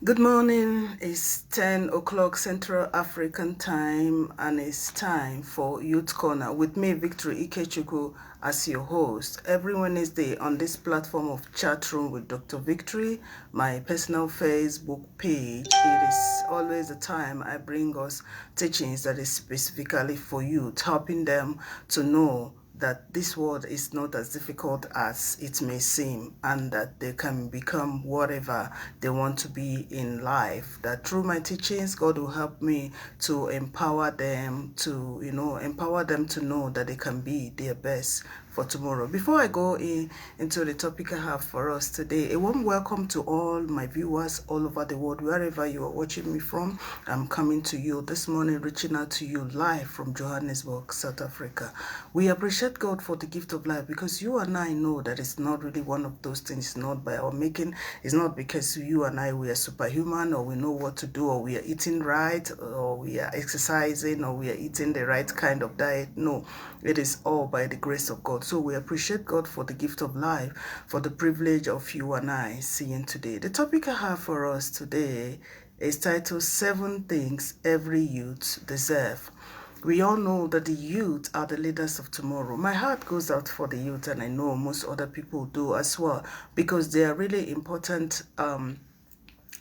Good morning. It's 10 o'clock Central African time, and it's time for Youth Corner with me, Victory Ikechukwu, as your host. Every Wednesday on this platform of Chat Room with Dr. Victory, my personal Facebook page, it is always the time I bring us teachings that is specifically for youth, helping them to know that this world is not as difficult as it may seem, and that they can become whatever they want to be in life. That through my teachings, God will help me to empower them to, empower them to know that they can be their best for tomorrow. Before I go into the topic I have for us today, a warm welcome to all my viewers all over the world, wherever you are watching me from. I'm coming to you this morning, reaching out to you live from Johannesburg, South Africa. We appreciate God for the gift of life, because you and I know that it's not really one of those things, not by our making. It's not because you and I, we are superhuman, or we know what to do, or we are eating right, or we are exercising, or we are eating the right kind of diet. No, it is all by the grace of God. So we appreciate God for the gift of life, for the privilege of you and I seeing today. The topic I have for us today is titled 7 Things Every Youth Deserve. We all know that the youth are the leaders of tomorrow. My heart goes out for the youth, and I know most other people do as well, because they are really important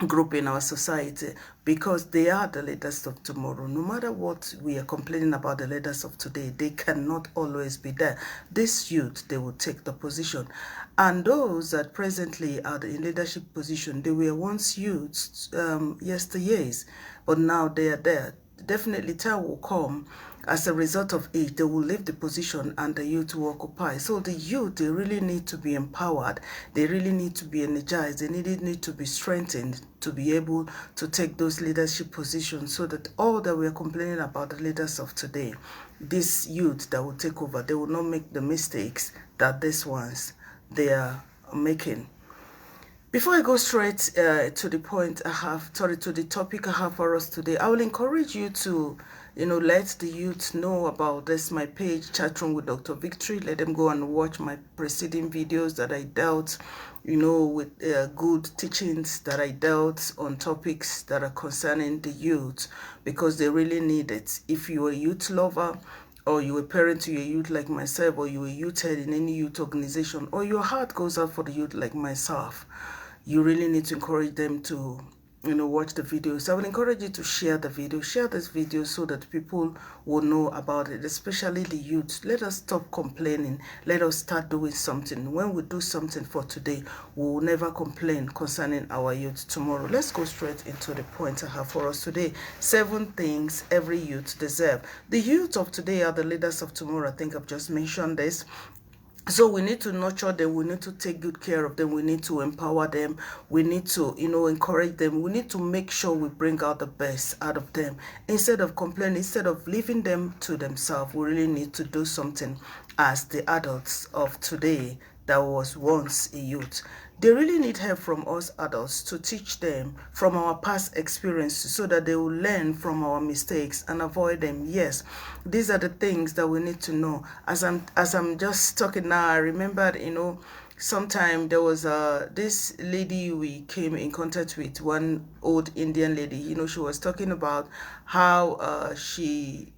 group in our society, because they are the leaders of tomorrow. No matter what we are complaining about the leaders of today, they cannot always be there. This youth, they will take the position. And those that presently are in leadership position, they were once youths yesteryears, but now they are there. Definitely time will come, as a result of age, they will leave the position and the youth will occupy. So the youth, they really need to be empowered. They really need to be energized. They need to be strengthened to be able to take those leadership positions, so that all that we are complaining about the leaders of today, this youth that will take over, they will not make the mistakes that these ones they are making. Before I go straight to the point to the topic I have for us today, I will encourage you to, let the youth know about this, my page, Chatroom with Dr. Victory. Let them go and watch my preceding videos that I dealt, with good teachings that I dealt on topics that are concerning the youth, because they really need it. If you're a youth lover, or you're a parent to your youth like myself, or you're a youth head in any youth organization, or your heart goes out for the youth like myself, you really need to encourage them to, watch the videos. I will encourage you to share the video, share this video, so that people will know about it, especially the youth. Let us stop complaining. Let us start doing something. When we do something for today, we will never complain concerning our youth tomorrow. Let's go straight into the point I have for us today. 7 things every youth deserve. The youth of today are the leaders of tomorrow. I think I've just mentioned this. So we need to nurture them. We need to take good care of them. We need to empower them. We need to, encourage them. We need to make sure we bring out the best out of them. Instead of complaining, instead of leaving them to themselves, we really need to do something as the adults of today that was once a youth. They really need help from us adults to teach them from our past experiences, so that they will learn from our mistakes and avoid them. Yes, these are the things that we need to know. As I'm just talking now, I remembered, sometime there was this lady we came in contact with, one old Indian lady. She was talking about how she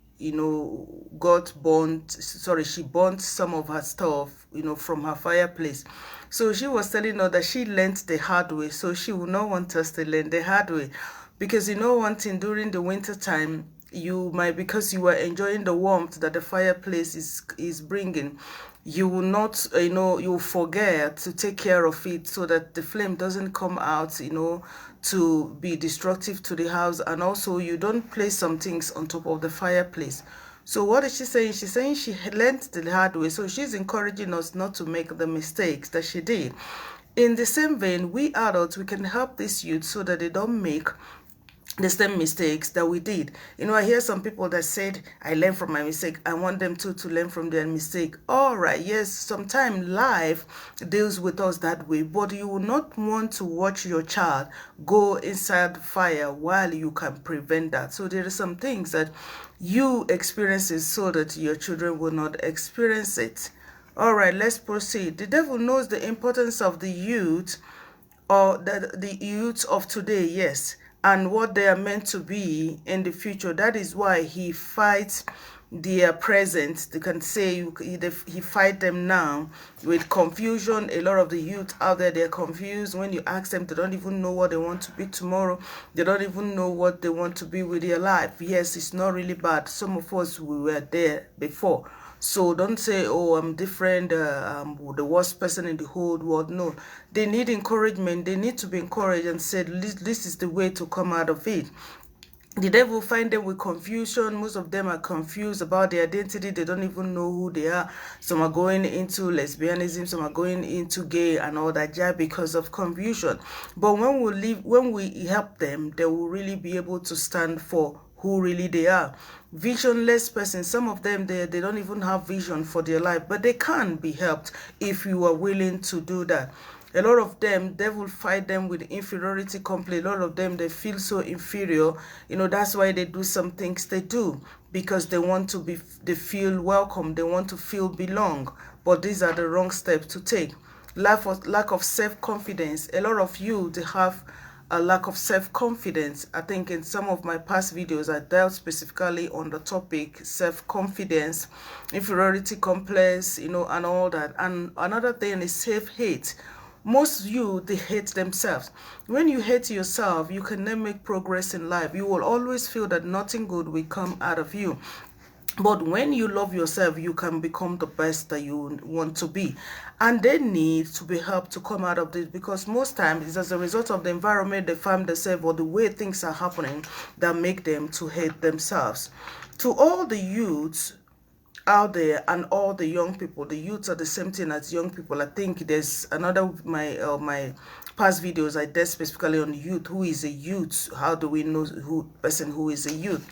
got burnt. Sorry, she burnt some of her stuff, from her fireplace. So she was telling us that she learned the hard way. So she would not want us to learn the hard way, because one thing, during the winter time, you might, because you are enjoying the warmth that the fireplace is bringing, you will not, you will forget to take care of it, so that the flame doesn't come out, to be destructive to the house. And also, you don't place some things on top of the fireplace. So what is she saying? She's saying she learned the hard way. So she's encouraging us not to make the mistakes that she did. In the same vein, we adults, we can help these youth so that they don't make the same mistakes that we did. I hear some people that said, I learned from my mistake. I want them to learn from their mistake. All right, yes, sometimes life deals with us that way, but you will not want to watch your child go inside fire while you can prevent that. So there are some things that you experience it, so that your children will not experience it. All right, let's proceed. The devil knows the importance of the youth or the youth of today, yes, and what they are meant to be in the future. That is why he fights their present. They can say he fight them now with confusion. A lot of the youth out there, they're confused. When you ask them, they don't even know what they want to be tomorrow. They don't even know what they want to be with their life. Yes, it's not really bad. Some of us, we were there before. So don't say, oh, I'm different, I'm the worst person in the whole world. No, they need encouragement. They need to be encouraged and said, this is the way to come out of it. The devil find them with confusion. Most of them are confused about their identity. They don't even know who they are. Some are going into lesbianism, some are going into gay and all that jazz because of confusion. But when we help them, they will really be able to stand for who really they are. Visionless person, some of them, they don't even have vision for their life, but they can be helped if you are willing to do that. A lot of them, they will fight them with inferiority complex. A lot of them, they feel so inferior. That's why they do some things they do, because they want to be, they feel welcome. They want to feel belong. But these are the wrong steps to take. Lack of self-confidence. A lot of you, they have a lack of self-confidence. I think in some of my past videos, I dealt specifically on the topic self-confidence, inferiority complex, and all that. And another thing is self-hate. Most you, they hate themselves. When you hate yourself, you can never make progress in life. You will always feel that nothing good will come out of you. But when you love yourself, you can become the best that you want to be. And they need to be helped to come out of this, because most times it's as a result of the environment they find themselves or the way things are happening that make them to hate themselves. To all the youths out there and all the young people, the youths are the same thing as young people. I think there's another my past videos I did specifically on youth. Who is a youth? How do we know who person who is a youth?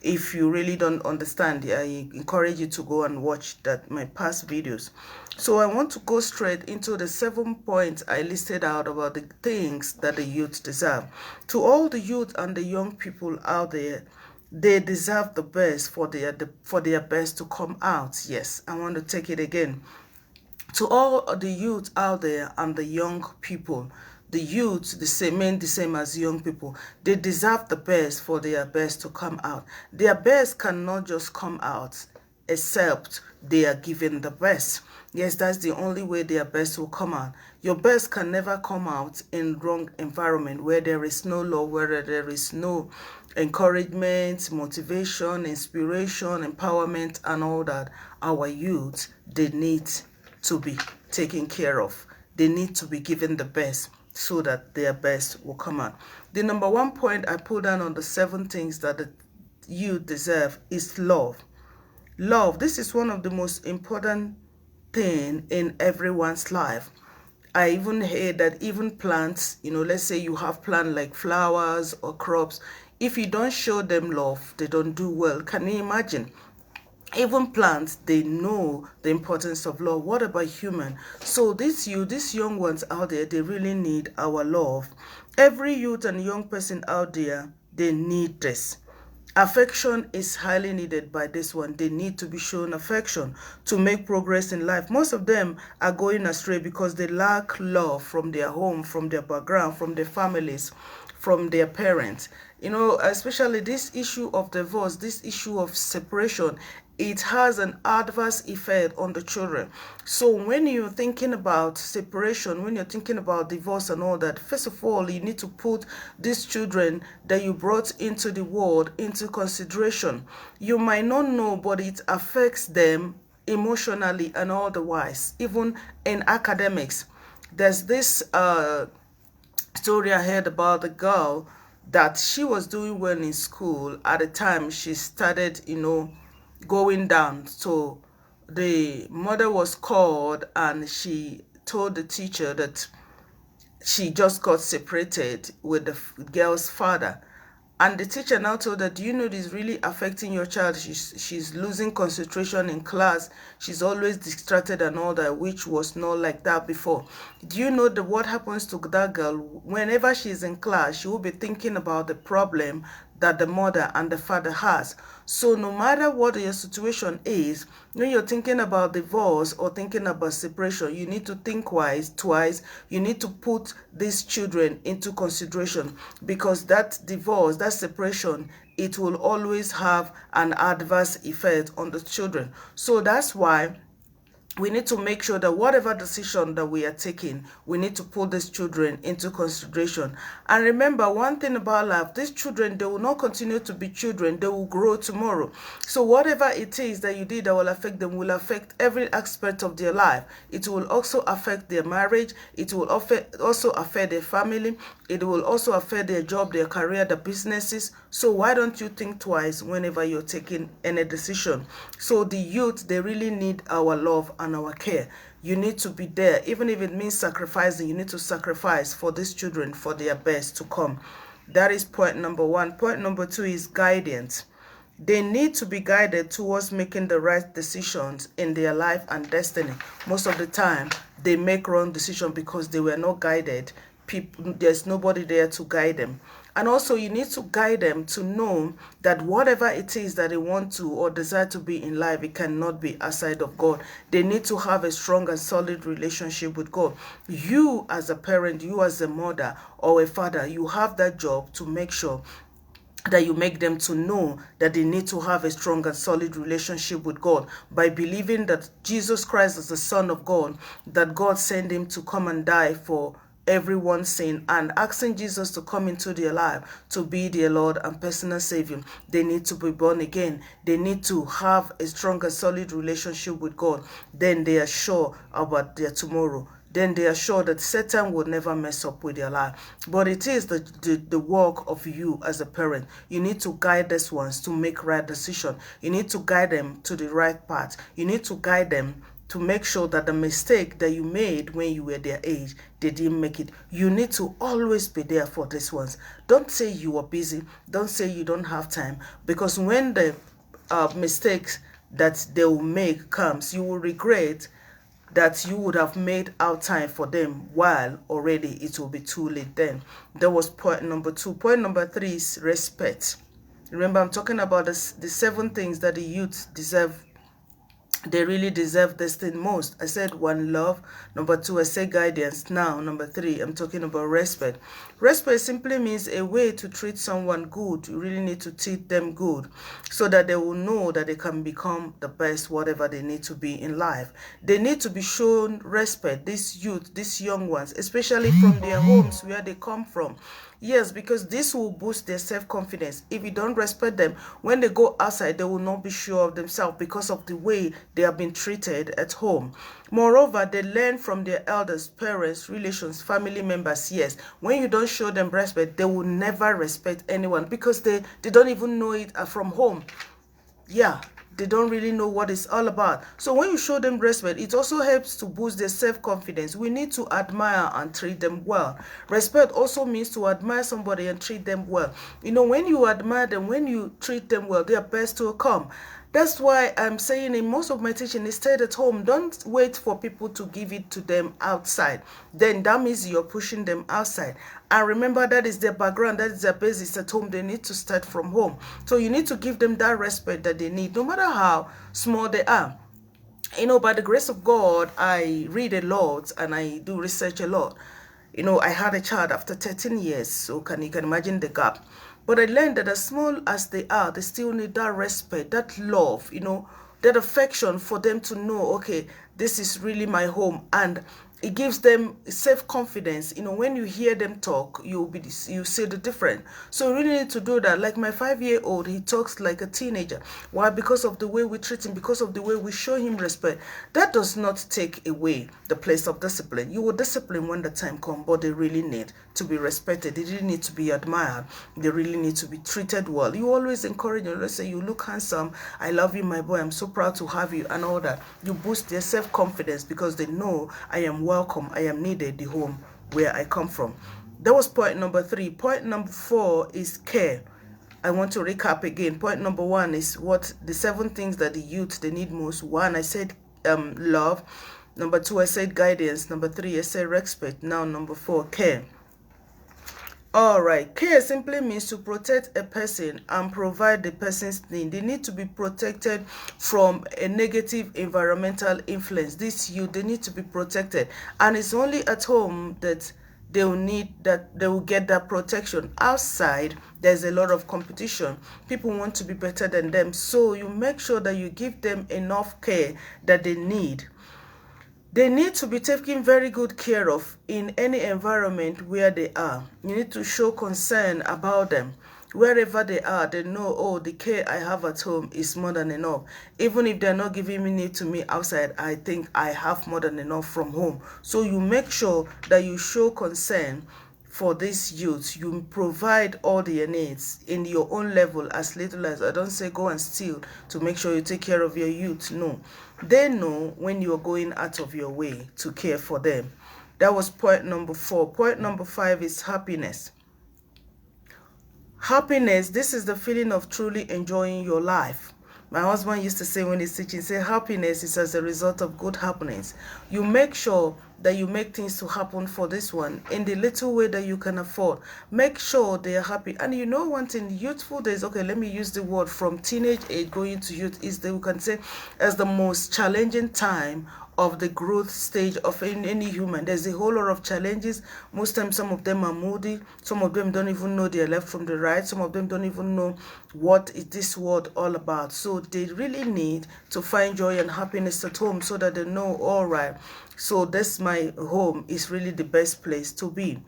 If you really don't understand, I encourage you to go and watch my past videos. So I want to go straight into the 7 points I listed out about the things that the youth deserve. To all the youth and the young people out there, they deserve the best for their best to come out. Yes, I want to take it again. To all the youth out there and the young people, the youth, the same as young people, they deserve the best for their best to come out. Their best cannot just come out except they are given the best. Yes, that's the only way their best will come out. Your best can never come out in wrong environment, where there is no love, where there is no encouragement, motivation, inspiration, empowerment, and all that. Our youth, they need to be taken care of. They need to be given the best so that their best will come out. The number 1 point I put down on the 7 things that the youth deserve is love. Love, this is one of the most important thing in everyone's life. I even heard that even plants, let's say you have plants like flowers or crops, if you don't show them love, they don't do well. Can you imagine? Even plants, they know the importance of love. What about human? So these young ones out there, they really need our love. Every youth and young person out there, they need this. Affection is highly needed by this one. They need to be shown affection to make progress in life. Most of them are going astray because they lack love from their home, from their background, from their families, from their parents. Especially this issue of divorce, this issue of separation, it has an adverse effect on the children. So when you're thinking about separation, when you're thinking about divorce and all that, first of all, you need to put these children that you brought into the world into consideration. You might not know, but it affects them emotionally and otherwise, even in academics. There's this story I heard about the girl that she was doing well in school. At the time she started, going down. So the mother was called and she told the teacher that she just got separated with the girl's father. And the teacher now told her, do you know this is really affecting your child? She's losing concentration in class. She's always distracted and all that, which was not like that before. Do you know that what happens to that girl? Whenever she's in class, she will be thinking about the problem that the mother and the father has. So no matter what your situation is, when you're thinking about divorce or thinking about separation, you need to think twice. You need to put these children into consideration, because that divorce, that separation, it will always have an adverse effect on the children. So that's why we need to make sure that whatever decision that we are taking, we need to put these children into consideration. And remember one thing about life, these children, they will not continue to be children, they will grow tomorrow. So whatever it is that you did that will affect them will affect every aspect of their life. It will also affect their marriage, it will also affect their family, it will also affect their job, their career, their businesses. So why don't you think twice whenever you're taking any decision? So the youth, they really need our love and our care. You need to be there. Even if it means sacrificing, you need to sacrifice for these children, for their best to come. That is point number one. Point number two is guidance. They need to be guided towards making the right decisions in their life and destiny. Most of the time, they make wrong decisions because they were not guided. There's nobody there to guide them. And also you need to guide them to know that whatever it is that they want to or desire to be in life, it cannot be outside of God. They need to have a strong and solid relationship with God. You as a parent, you as a mother or a father, you have that job to make sure that you make them to know that they need to have a strong and solid relationship with God by believing that Jesus Christ is the Son of God, that God sent him to come and die for everyone's sin, and asking Jesus to come into their life to be their Lord and personal Savior. They need to be born again. They need to have a strong and solid relationship with God. Then they are sure about their tomorrow. Then they are sure that Satan will never mess up with their life. But it is the work of you as a parent. You need to guide these ones to make right decision. You need to guide them to the right path. You need to guide them to make sure that the mistake that you made when you were their age, they didn't make it. You need to always be there for these ones. Don't say you are busy. Don't say you don't have time. Because when the mistakes that they will make comes, you will regret that you would have made out time for them while already it will be too late then. That was point number two. Point number three is respect. Remember, I'm talking about the 7 things that the youth deserve. They really deserve this thing most. I said 1, love. Number 2, I said guidance. Now, number 3, I'm talking about respect. Respect simply means a way to treat someone good. You really need to treat them good so that they will know that they can become the best, whatever they need to be in life. They need to be shown respect, these youth, these young ones, especially from their homes where they come from. Yes, because this will boost their self-confidence. If you don't respect them, when they go outside, they will not be sure of themselves because of the way they have been treated at home. Moreover, they learn from their elders, parents, relations, family members. Yes, when you don't show them respect, they will never respect anyone because they don't even know it from home. Yeah, they don't really know what it's all about. So when you show them respect, it also helps to boost their self-confidence. We need to admire and treat them well. Respect also means to admire somebody and treat them well. You know, when you admire them, when you treat them well, their best will come. That's why I'm saying in most of my teaching is stay at home. Don't wait for people to give it to them outside. Then that means you're pushing them outside. And remember, that is their background, that is their basis at home. They need to start from home. So you need to give them that respect that they need, no matter how small they are. You know, by the grace of God, I read a lot and I do research a lot. You know, I had a child after 13 years, so you can imagine the gap. But I learned that as small as they are, they still need that respect, that love, you know, that affection for them to know, okay, this is really my home. And it gives them self-confidence. You know, when you hear them talk, you see the difference. So you really need to do that. Like my 5-year-old, he talks like a teenager. Why? Because of the way we treat him, because of the way we show him respect. That does not take away the place of discipline. You will discipline when the time comes, but they really need to be respected. They really need to be admired. They really need to be treated well. You always encourage them. Let's say, you look handsome. I love you, my boy. I'm so proud to have you, and all that. You boost their self-confidence because they know I am welcome, I am needed, the home where I come from. That was point number 3. Point number 4 is care. I want to recap again. Point number 1 is what the 7 things that the youth they need most. 1, I said love. Number 2, I said guidance. Number 3, I said respect. Now number 4, care. All right, care simply means to protect a person and provide the person's need. They need to be protected from a negative environmental influence. This youth, they need to be protected, and it's only at home that they will get that protection. Outside, there's a lot of competition. People want to be better than them, so you make sure that you give them enough care that they need. They need to be taken very good care of in any environment where they are. You need to show concern about them. Wherever they are, they know, oh, the care I have at home is more than enough. Even if they're not giving me need to me outside, I think I have more than enough from home. So you make sure that you show concern for these youths. You provide all their needs in your own level, as little as, I don't say go and steal to make sure you take care of your youth. No, they know when you're going out of your way to care for them. That was point number 4. Point number 5 is happiness. Happiness, this is the feeling of truly enjoying your life. My husband used to say when he's teaching, say happiness is as a result of good happenings. You make sure that you make things to happen for this one in the little way that you can afford. Make sure they are happy. And you know one thing, youthful days, okay, let me use the word from teenage age going to youth, is that we can say as the most challenging time of the growth stage of any human. There's a whole lot of challenges. Most times some of them are moody, some of them don't even know their left from the right, some of them don't even know what is this world all about. So they really need to find joy and happiness at home so that they know, all right, so this my home is really the best place to be.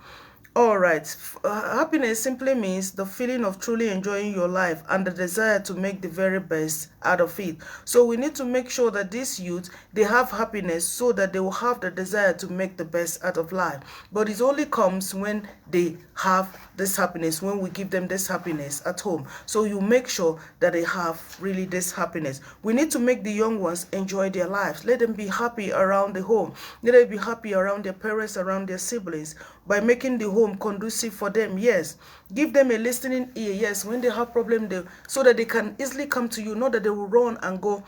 All right, happiness simply means the feeling of truly enjoying your life and the desire to make the very best out of it. So we need to make sure that these youth, they have happiness so that they will have the desire to make the best out of life. But it only comes when they have this happiness, when we give them this happiness at home. So you make sure that they have really this happiness. We need to make the young ones enjoy their lives. Let them be happy around the home. Let them be happy around their parents, around their siblings, by making the home conducive for them. Yes, give them a listening ear. Yes, when they have problem, so that they can easily come to you, not that they will run and go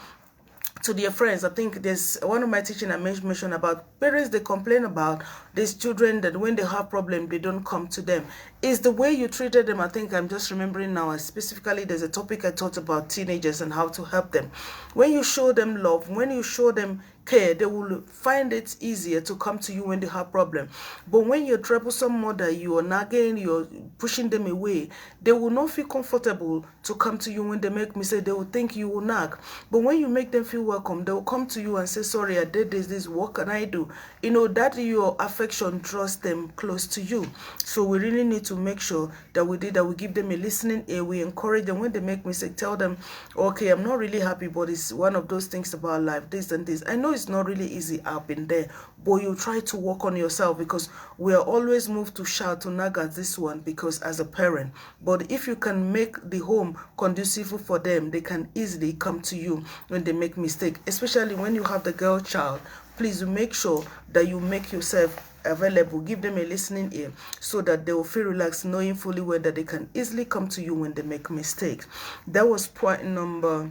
to their friends. I think there's one of my teaching I mentioned about parents, they complain about these children that when they have problem they don't come to them. It's the way you treated them. I think I'm just remembering now, specifically there's a topic I taught about teenagers and how to help them. When you show them love, when you show them care, they will find it easier to come to you when they have problem. But when you're troublesome mother, you're nagging, you're pushing them away, they will not feel comfortable to come to you when they make mistake. They will think you will nag. But when you make them feel welcome, they will come to you and say, sorry, I did this, what can I do? You know, that your affection draws them close to you. So we really need to make sure that we give them a listening ear. We encourage them when they make mistake, tell them, okay, I'm not really happy, but it's one of those things about life, this and this. I know it's not really easy up in there, but you try to work on yourself, because we are always moved to shout, to nag at this one, because as a parent. But if you can make the home conducive for them, they can easily come to you when they make mistake. Especially when you have the girl child, please make sure that you make yourself available, give them a listening ear, so that they will feel relaxed, knowing fully well that they can easily come to you when they make mistakes. That was point number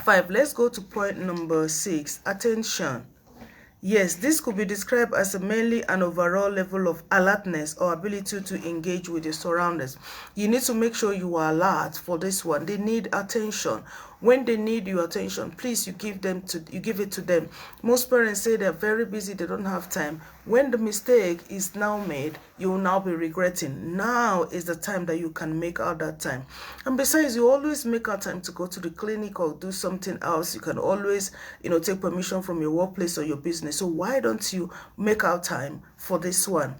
5. Let's go to point number 6, attention. Yes, this could be described as mainly an overall level of alertness or ability to engage with your surroundings. You need to make sure you are alert for this one. They need attention. When they need your attention, please, you give it to them. Most parents say they're very busy, they don't have time. When the mistake is now made, you will now be regretting. Now is the time that you can make out that time. And besides, you always make out time to go to the clinic or do something else. You can always, take permission from your workplace or your business. So why don't you make out time for this one?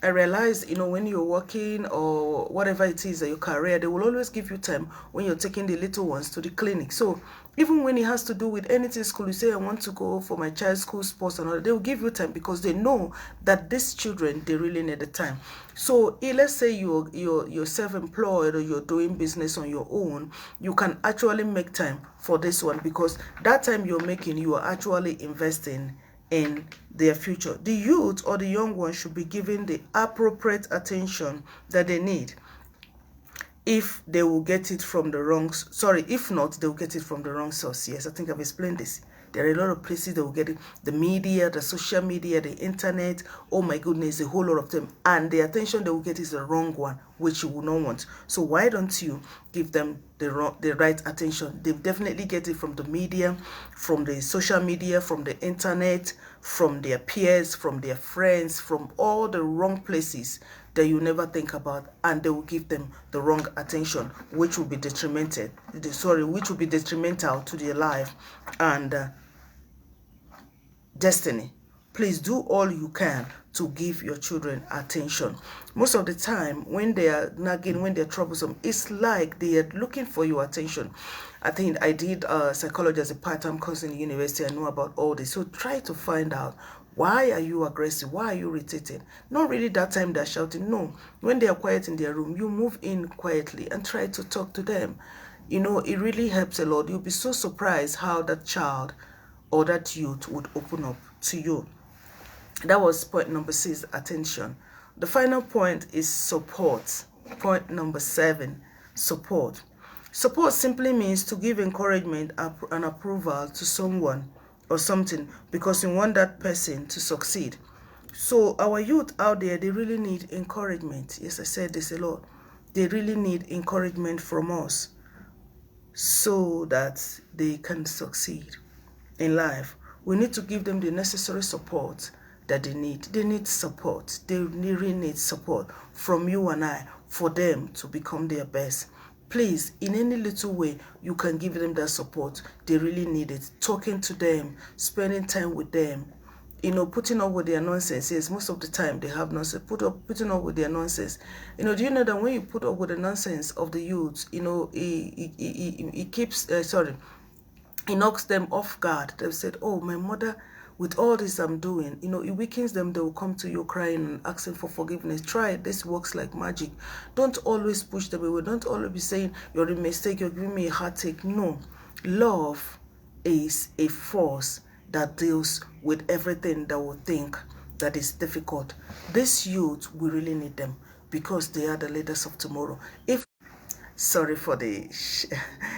I realize, when you're working or whatever it is, your career, they will always give you time when you're taking the little ones to the clinic. So even when it has to do with anything school, you say, I want to go for my child's school sports and all, they will give you time, because they know that these children, they really need the time. So let's say you're self-employed or you're doing business on your own, you can actually make time for this one, because that time you're making, you are actually investing in their future. The youth or the young ones should be given the appropriate attention that they need. If they will get it from the wrong, if not, they will get it from the wrong source. Yes, I think I've explained this. There are a lot of places they will get it. The media, the social media, the internet. Oh my goodness, a whole lot of them. And the attention they will get is the wrong one, which you will not want. So why don't you give them the right attention? They definitely get it from the media, from the social media, from the internet, from their peers, from their friends, from all the wrong places that you never think about, and they will give them the wrong attention, which will be detrimental to their life and destiny. Please do all you can to give your children attention. Most of the time, when they are nagging, when they're troublesome, it's like they are looking for your attention. I think I did psychology as a part-time course in the university. I know about all this. So try to find out, why are you aggressive? Why are you irritated? Not really that time they're shouting. No. When they are quiet in their room, you move in quietly and try to talk to them. You know, it really helps a lot. You'll be so surprised how that child or that youth would open up to you. That was point number 6, attention. The final point is support. Point number 7, support. Support simply means to give encouragement and approval to someone or something because you want that person to succeed. So our youth out there, they really need encouragement. Yes, I said this a lot. They really need encouragement from us so that they can succeed in life. We need to give them the necessary support that they need. They need support. They really need support from you and I for them to become their best. Please, in any little way, you can give them that support. They really need it. Talking to them, spending time with them, you know, putting up with their nonsense. Yes, most of the time they have nonsense. Putting up with their nonsense. You know, do you know that when you put up with the nonsense of the youth, you know, it keeps, it knocks them off guard. They've said, oh, my mother, with all this I'm doing, you know, it weakens them. They will come to you crying and asking for forgiveness. Try it. This works like magic. Don't always push them away. Don't always be saying, you're a mistake, you're giving me a heartache. No. Love is a force that deals with everything that we think that is difficult. This youth, we really need them because they are the leaders of tomorrow. Sorry for the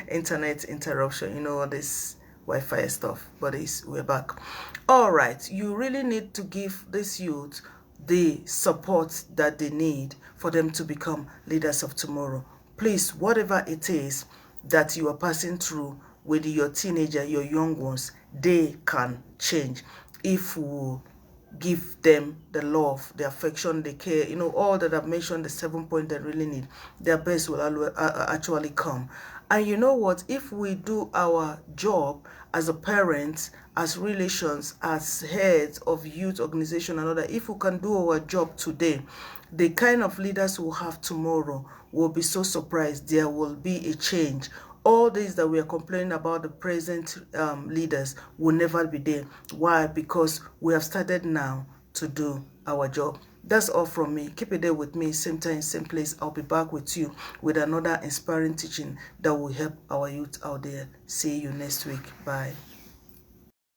internet interruption, you know, all this Wi-Fi stuff, but we're back. All right, you really need to give this youth the support that they need for them to become leaders of tomorrow. Please, whatever it is that you are passing through with your teenager, your young ones, they can change if we give them the love, the affection, the care, you know, all that I've mentioned, the 7 points they really need. Their best will actually come. And you know what? If we do our job as a parent, as relations, as heads of youth organization and other, if we can do our job today, the kind of leaders we'll have tomorrow will be so surprised. There will be a change. All this that we are complaining about, the present leaders, will never be there. Why? Because we have started now to do our job. That's all from me. Keep it there with me, same time, same place. I'll be back with you with another inspiring teaching that will help our youth out there. See you next week. Bye.